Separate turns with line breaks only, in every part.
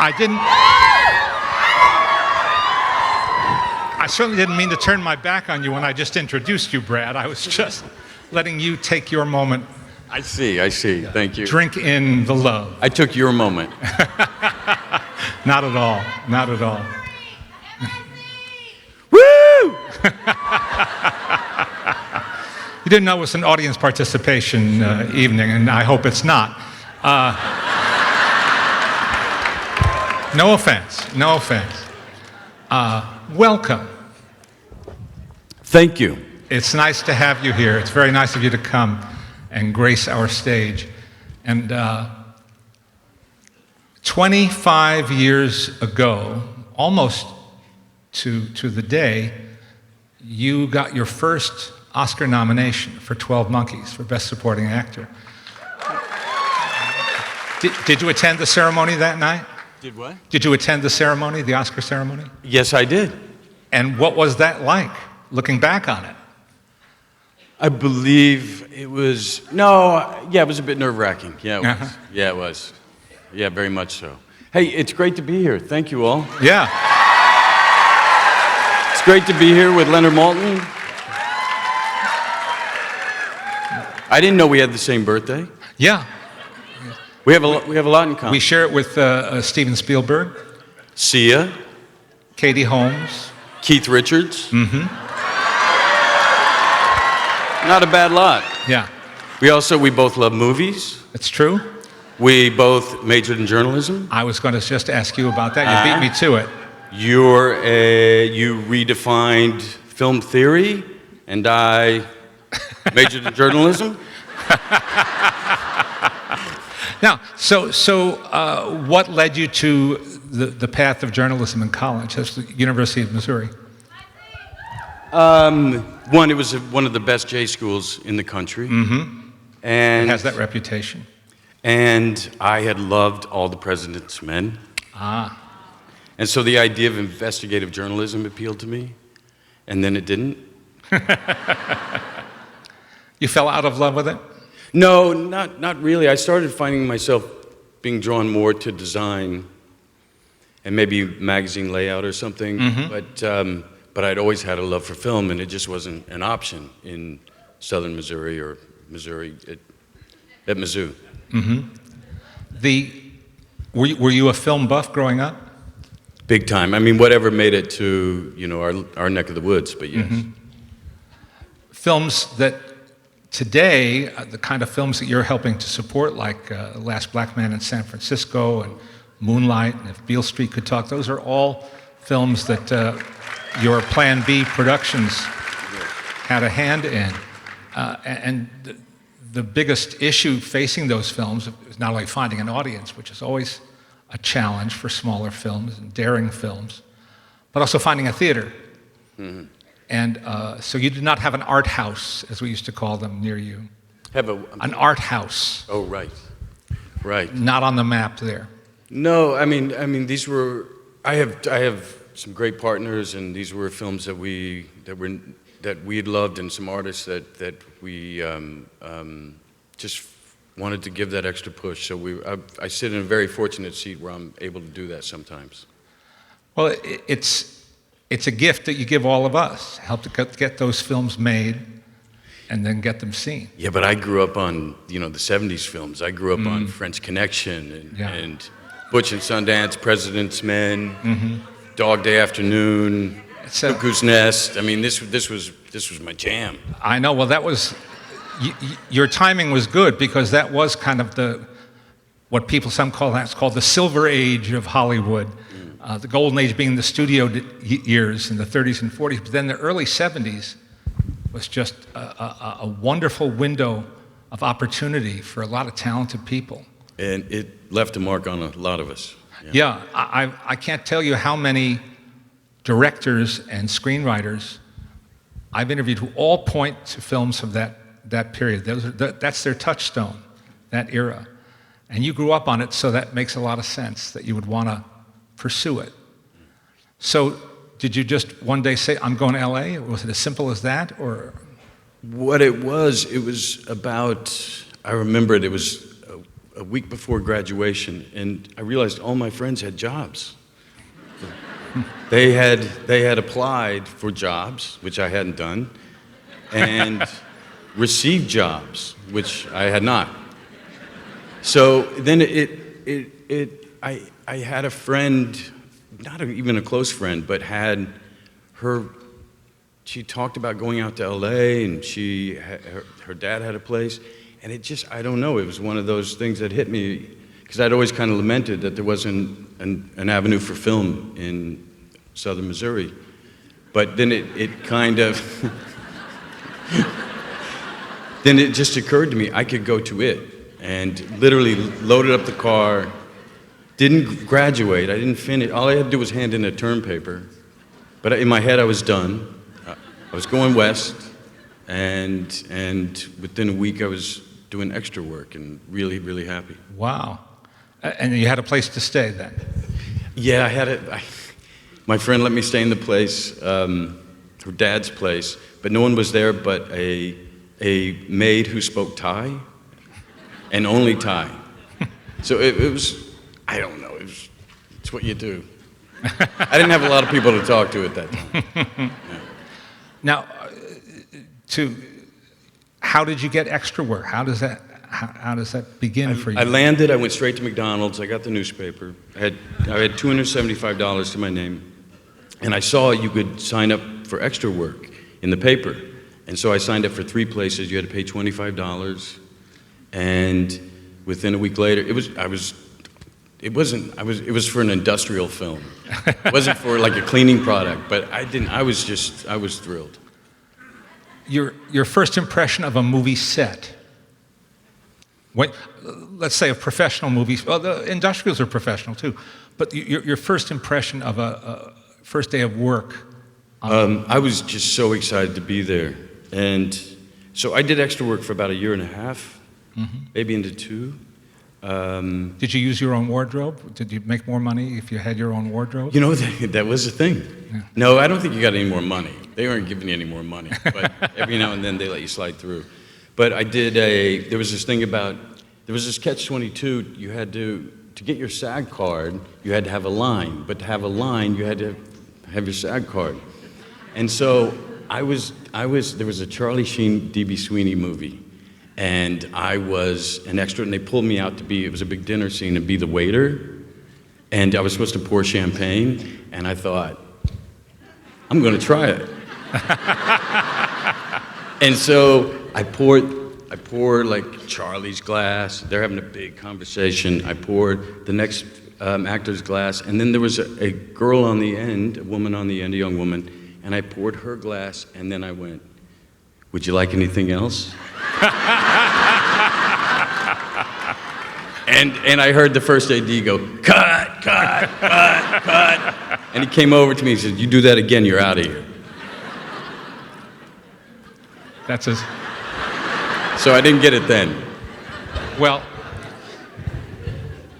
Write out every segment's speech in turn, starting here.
I didn't. I certainly didn't mean to turn my back on you when I just introduced you, Brad. I was just letting you take your moment.
I see. Thank you.
Drink in the love.
I took your moment.
Not at all. Not at all.
Woo!
You didn't know it was an audience participation evening, and I hope it's not. No offense. No offense. Welcome.
Thank you.
It's nice to have you here. It's very nice of you to come and grace our stage. And 25 years ago, almost to the day, you got your first Oscar nomination for 12 Monkeys for Best Supporting Actor. Did you attend the ceremony that night?
Did what?
Did you attend the ceremony, the Oscar ceremony?
Yes, I did.
And what was that like, looking back on it?
I believe it was, it was a bit nerve-wracking. Yeah, it was. Yeah, it was. Yeah, very much so. Hey, it's great to be here. Thank you all.
Yeah.
It's great to be here with Leonard Maltin. I didn't know we had the same birthday.
Yeah.
We have a lot in common.
We share it with Steven Spielberg.
Sia.
Katie Holmes.
Keith Richards.
Mm-hmm.
Not a bad lot.
Yeah.
We both love movies.
It's true.
We both majored in journalism.
I was going to just ask you about that. You beat me to it.
You redefined film theory, and I majored in journalism.
Now, so what led you to the path of journalism in college? That's the University of Missouri.
One, it was one of the best J schools in the country.
Mm-hmm.
And
it has that reputation.
And I had loved All the President's Men.
Ah.
And so the idea of investigative journalism appealed to me, and then it didn't.
You fell out of love with it?
No, not really. I started finding myself being drawn more to design and maybe magazine layout or something. Mm-hmm. But I'd always had a love for film, and it just wasn't an option in southern Missouri or Missouri at Mizzou.
Mm-hmm. Were you a film buff growing up?
Big time. I mean, whatever made it to our neck of the woods, but yes.
Mm-hmm. Films that today, the kind of films that you're helping to support, like The Last Black Man in San Francisco and Moonlight, and If Beale Street Could Talk, those are all films that your Plan B Productions had a hand in. And the biggest issue facing those films is not only finding an audience, which is always a challenge for smaller films and daring films, but also finding a theater. Mm-hmm. And so you did not have an art house, as we used to call them, near you. An art house.
Oh, right. Right.
Not on the map there.
No, I mean these were, I have some great partners, and these were films that we had loved, and some artists that we just wanted to give that extra push. So I sit in a very fortunate seat where I'm able to do that sometimes.
Well, it's a gift that you give all of us. Help to get those films made and then get them seen.
Yeah, but I grew up on the 70s films. I grew up on French Connection and Butch and Sundance, President's Men, Dog Day Afternoon, Cuckoo's Nest. I mean, this was my jam.
I know. Well, that was your timing was good, because that was kind of what some call the Silver Age of Hollywood. The golden age being the studio years in the 30s and 40s, but then the early 70s was just a wonderful window of opportunity for a lot of talented people.
And it left a mark on a lot of us.
Yeah, I can't tell you how many directors and screenwriters I've interviewed who all point to films of that period. That's their touchstone, that era. And you grew up on it, so that makes a lot of sense that you would want to pursue it. So did you just one day say, I'm going to LA? Was it as simple as that, or?
What it was about, I remember it was a week before graduation, and I realized all my friends had jobs. They had applied for jobs, which I hadn't done, and received jobs, which I had not. So then I had a friend, not even a close friend, but had she talked about going out to LA, and her dad had a place, and I don't know, it was one of those things that hit me, because I'd always kind of lamented that there wasn't an avenue for film in southern Missouri. But then it kind of, then it just occurred to me, I could go to it, and literally loaded up the car, didn't graduate, I didn't finish, all I had to do was hand in a term paper, but in my head I was done. I was going west, and within a week I was doing extra work and really, really happy.
Wow. And you had a place to stay then?
Yeah, my friend let me stay in the place, her dad's place, but no one was there but a maid who spoke Thai, and only Thai. So it was, I don't know, it's what you do. I didn't have a lot of people to talk to at that time. Yeah.
Now, how did you get extra work? How does that begin for you?
I landed, I went straight to McDonald's, I got the newspaper. I had $275 to my name, and I saw you could sign up for extra work in the paper. And so I signed up for 3 places. You had to pay $25, and within a week later, it was for an industrial film. It wasn't for like a cleaning product, but I was thrilled.
Your first impression of a movie set. Let's say of professional movies, well, the industrials are professional too, but your first impression of a first day of work.
I was just so excited to be there. And so I did extra work for about 1.5 years, maybe into 2.
Did you use your own wardrobe? Did you make more money if you had your own wardrobe?
You know, that was a thing. Yeah. No, I don't think you got any more money. They weren't giving you any more money, but every now and then they let you slide through. But there was this catch-22, you had to get your SAG card, you had to have a line, but to have a line, you had to have your SAG card. And so there was a Charlie Sheen, D.B. Sweeney movie, and I was an extra, and they pulled me out it was a big dinner scene, and be the waiter, and I was supposed to pour champagne, and I thought, I'm gonna try it. And so I pour like Charlie's glass, they're having a big conversation, I poured the next actor's glass, and then there was a girl on the end, a woman on the end, a young woman, and I poured her glass, and then I went, would you like anything else? And I heard the first AD go, cut, cut, cut, cut. And he came over to me and said, you do that again, you're out of here. So I didn't get it then.
Well,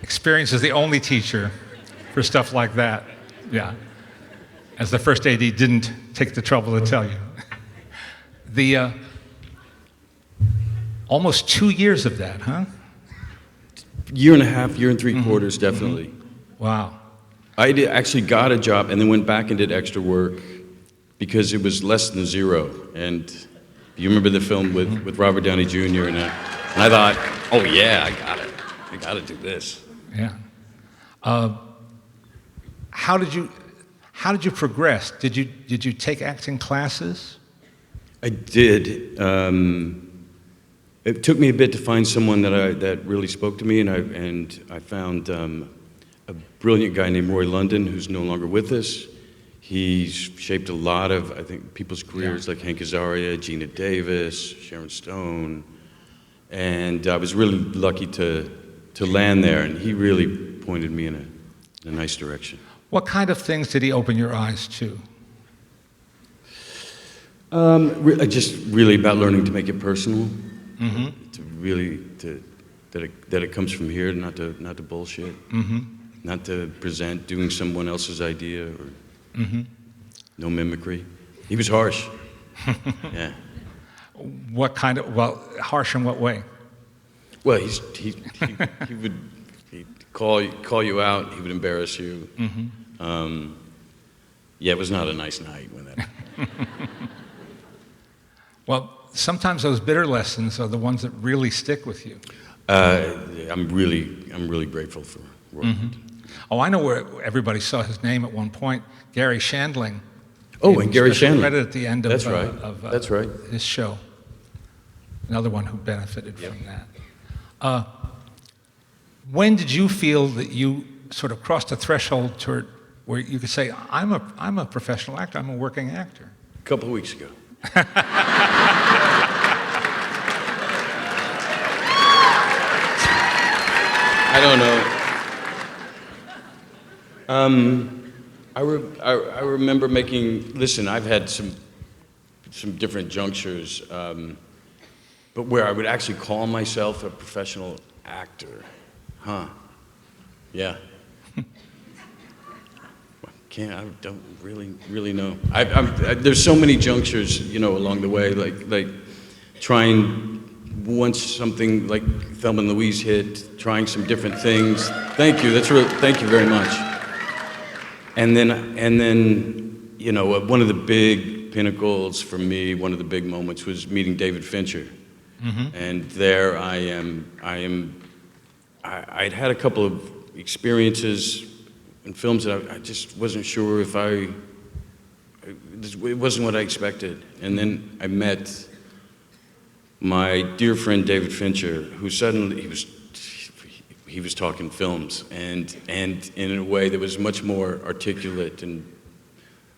experience is the only teacher for stuff like that. Yeah. As the first AD didn't take the trouble to tell you. The almost 2 years of that, huh?
1.5 years, 1.75 years, definitely.
Wow.
I actually got a job and then went back and did extra work because it was less than zero. And you remember the film with Robert Downey Jr. And I thought, oh yeah, I got to do this.
Yeah. How did you progress? Did you take acting classes?
I did. It took me a bit to find someone that really spoke to me, and I found a brilliant guy named Roy London, who's no longer with us. He's shaped a lot of, I think, people's careers, like Hank Azaria, Gina Davis, Sharon Stone, and I was really lucky to land there, and he really pointed me in a nice direction.
What kind of things did he open your eyes to?
Just really about learning to make it personal. That it comes from here, not to bullshit, not to present doing someone else's idea, or no mimicry. He was harsh. Yeah.
What kind of, well, harsh in what way?
Well, he would he'd call you out. He would embarrass you. Yeah, it was not a nice night when that.
Well, sometimes those bitter lessons are the ones that really stick with you.
I'm really grateful for Roy.
Oh, I know where everybody saw his name at one point. Gary Shandling.
Oh, and Gary
Special
Shandling.
Credit at the end of,
That's right. That's right.
His show. Another one who benefited from that. When did you feel that you sort of crossed a threshold toward where you could say, I'm a professional actor, I'm a working actor?
A couple of weeks ago. I don't know. I remember listen, I've had some different junctures, but where I would actually call myself a professional actor. Yeah. I don't really know. There's so many junctures, along the way, like trying once something like Thelma and Louise hit, trying some different things. Thank you. Thank you very much. And then, one of the big pinnacles for me, one of the big moments was meeting David Fincher. And there I'd had a couple of experiences in films that I just wasn't sure if it wasn't what I expected. And then I met my dear friend David Fincher, who suddenly he was talking films and in a way that was much more articulate, and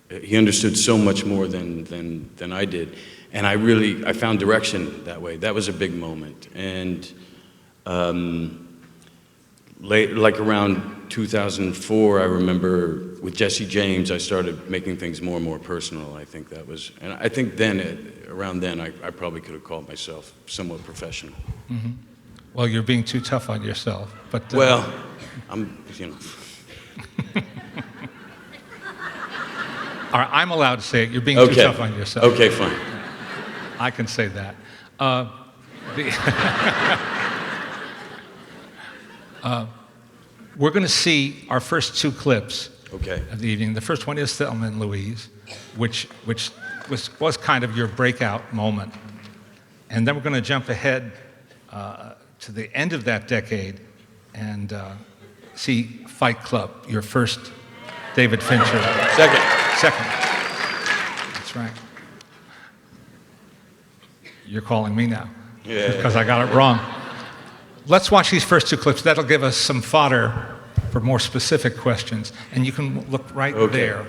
he understood so much more than I did. And I found direction that way. That was a big moment. And like around 2004, I remember with Jesse James, I started making things more and more personal. I think that was, and I think around then, I probably could have called myself somewhat professional.
Well, you're being too tough on yourself, but...
Well,
All right, I'm allowed to say it. You're being too tough on yourself.
Okay, fine.
I can say that. We're going to see our first two clips of the evening. The first one is Thelma and Louise, which was kind of your breakout moment. And then we're going to jump ahead to the end of that decade and see Fight Club, your first David Fincher. Second. That's right. You're calling me now.
Yeah.
Because I got it wrong. Let's watch these first two clips. That'll give us some fodder for more specific questions. And you can look right there.